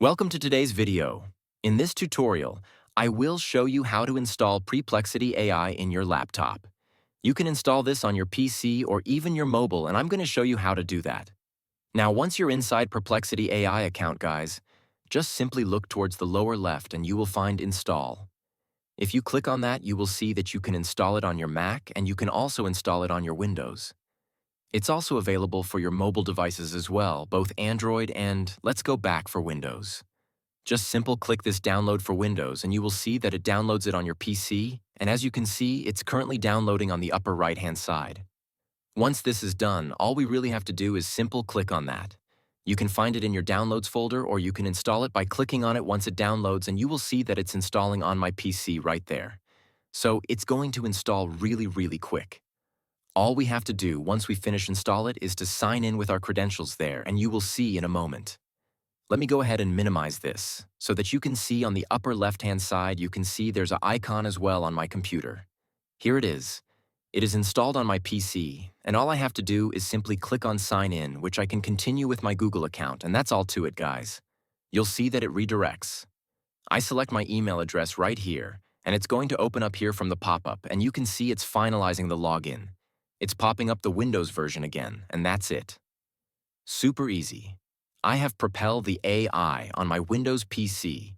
Welcome to today's video. In this tutorial, I will show you how to install Perplexity AI in your laptop. You can install this on your PC or even your mobile, and I'm going to show you how to do that. Now, once you're inside Perplexity AI account, guys, just simply look towards the lower left and you will find Install. If you click on that, you will see that you can install it on your Mac and you can also install it on your Windows. It's also available for your mobile devices as well, both Android and, let's go back, for Windows. Just click this download for Windows and you will see that it downloads it on your PC, and as you can see, it's currently downloading on the upper right-hand side. Once this is done, all we really have to do is click on that. You can find it in your Downloads folder, or you can install it by clicking on it once it downloads, and you will see that it's installing on my PC right there. So it's going to install really quick. All we have to do once we finish install it is to sign in with our credentials there, and you will see in a moment. Let me go ahead and minimize this so that you can see on the upper left-hand side, you can see there's an icon as well on my computer. Here it is. It is installed on my PC, and all I have to do is simply click on Sign In, which I can continue with my Google account, and that's all to it, guys. You'll see that it redirects. I select my email address right here, and it's going to open up here from the pop-up, and you can see it's finalizing the login. It's popping up the Windows version again, and that's it. Super easy. I have Propel the AI on my Windows PC,